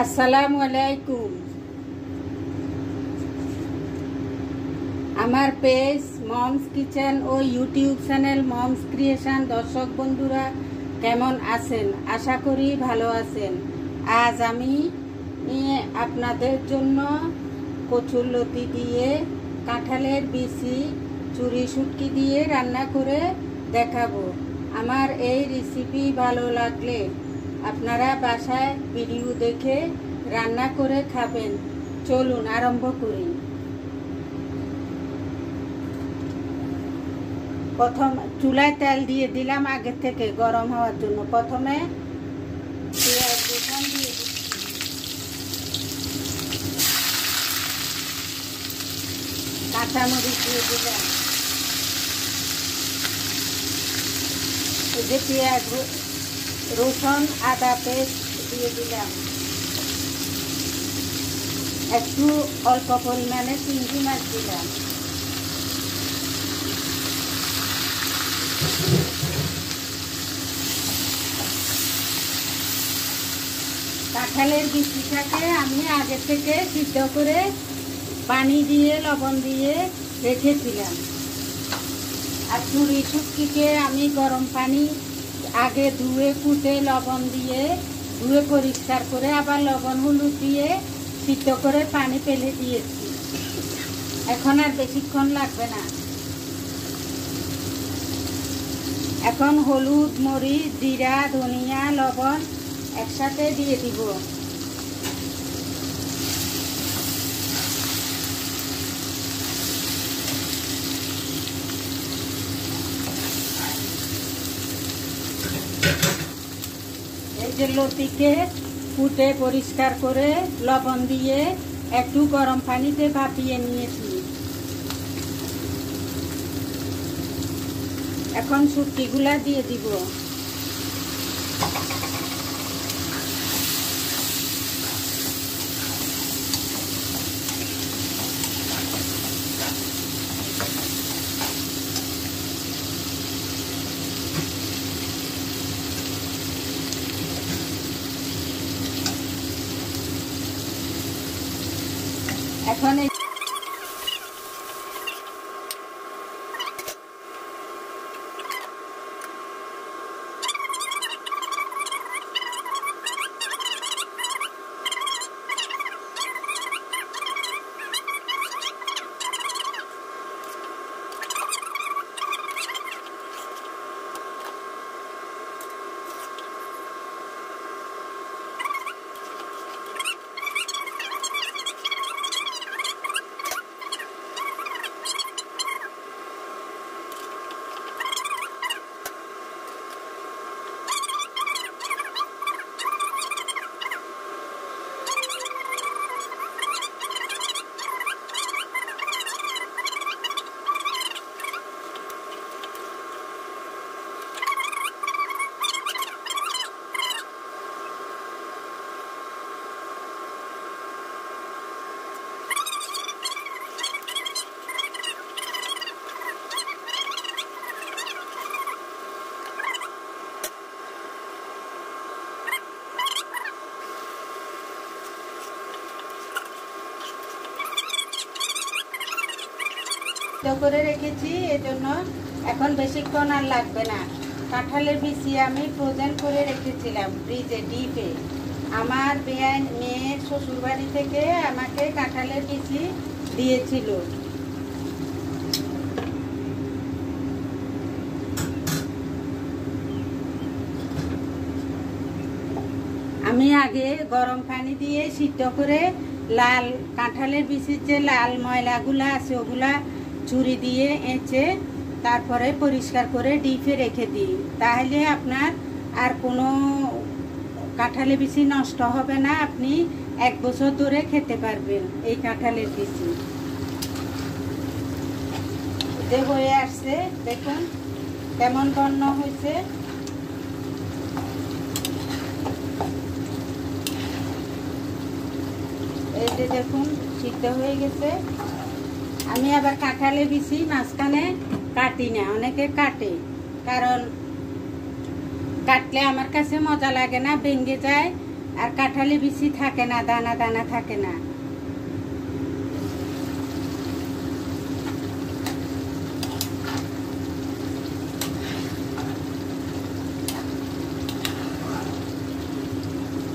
আসসালামু আলাইকুম। আমার পেজ মমস কিচেন ও ইউটিউব চ্যানেল মমস ক্রিয়েশন দর্শক বন্ধুরা কেমন আছেন? আশা করি ভালো আছেন। আজ আমি আপনাদের জন্য কচুরলতি দিয়ে কাঁঠালের বিচি চুরি শুটকি দিয়ে রান্না করে দেখাবো। আমার এই রেসিপি ভালো লাগলে আপনারা বাসায় ভিডিও দেখে রান্না করে খাবেন। চলুন আরম্ভ করি। প্রথম চুলায় তেল দিয়ে দিলাম আগে থেকে গরম হওয়ার জন্য। প্রথমে পেঁয়াজ রসুন দিয়ে দিচ্ছি, কাঁচামরিচ দিয়ে দিলাম, এই যে পেঁয়াজ রসুন আদা পেস্ট দিয়ে দিলাম, একটু অল্প পরিমাণে চিংড়ি মাছ দিলাম, কাঁঠালের বিচিটাকে আমি আগে থেকে সিদ্ধ করে পানি দিয়ে লবণ দিয়ে রেখেছিলাম। আর চুরি শুটকিকে আমি গরম পানি আগে ধুয়ে কুটে লবণ দিয়ে ধুয়ে পরিষ্কার করে আবার লবণ হলুদ দিয়ে সিদ্ধ করে পানি ফেলে দিয়েছি। এখন আর বেশিক্ষণ লাগবে না। এখন হলুদ, মরিচ, জিরা, ধনিয়া, লবণ একসাথে দিয়ে দিব। এই যে লতিকে কুটে পরিষ্কার করে লবণ দিয়ে একটু গরম পানিতে ভাপিয়ে নিয়েছি। এখন শুটকিগুলা দিয়ে দিব। এখন করে রেখেছি, এজন্য এখন বেশিক্ষণ আর লাগবে না। কাঁঠালের বিচি আমি ফ্রোজেন করে রেখেছিলাম ফ্রিজে ডিপে। আমার মেয়ের শ্বশুরবাড়ি থেকে আমাকে কাঁঠালের বিচি দিয়েছিল। আমি আগে গরম পানি দিয়ে সিদ্ধ করে লাল কাঁঠালের বিচির যে লাল ময়লাগুলা আছে ওগুলা ছুরি দিয়ে এঁচে তারপরে পরিষ্কার করে ডিপে রেখে দিই। তাহলে আপনার আর কোনো কাঁঠালের বিচি নষ্ট হবে না, আপনি 1 বছর ধরে খেতে পারবেন এই কাঁঠালের বিচি। যে হয়ে আসছে দেখুন কেমন বর্ণ হয়েছে। এই যে দেখুন সিদ্ধ হয়ে গেছে। আমি আবার কাঁঠালের বিচি মাঝখানে কাটি না, অনেকে কাটে, কারণ কাটলে আমার কাছে মজা লাগে না, ভেঙে যায়। আর কাঁঠালি বিচি থাকে না, দানা দানা থাকে না।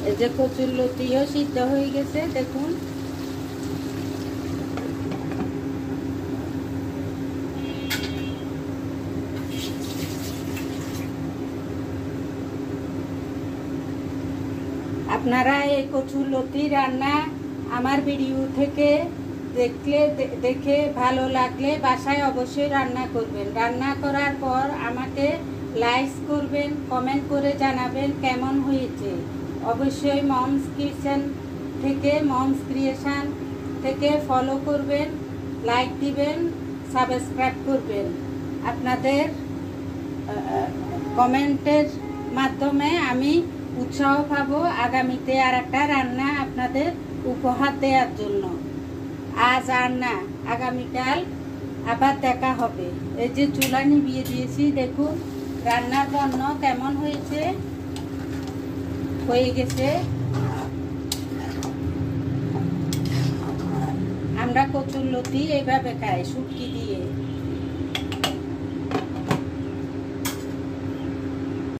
এই যে কচুরলতিও সিদ্ধ হয়ে গেছে, দেখুন। আপনারা এই কচুরলতি রান্না আমার ভিডিও থেকে দেখে ভালো লাগলে বাসায় অবশ্যই রান্না করবেন। রান্না করার পর আমাকে লাইক করবেন, কমেন্ট করে জানাবেন কেমন হয়েছে। অবশ্যই মমস কিচেন থেকে, মমস ক্রিয়েশন থেকে ফলো করবেন, লাইক দিবেন, সাবস্ক্রাইব করবেন। আপনাদের কমেন্টের মাধ্যমে আমি উৎসাহ পাবো আগামীতে আর একটা রান্না আপনাদের উপহার দেওয়ার জন্য। আজ আর না, আগামীকাল আবার দেখা হবে। এই যে চুলা নিভিয়ে দিয়েছি, দেখুন রান্নার পণ্য কেমন হয়েছে, হয়ে গেছে। আমরা কচুরলতি এইভাবে খাই, শুটকি দিয়ে।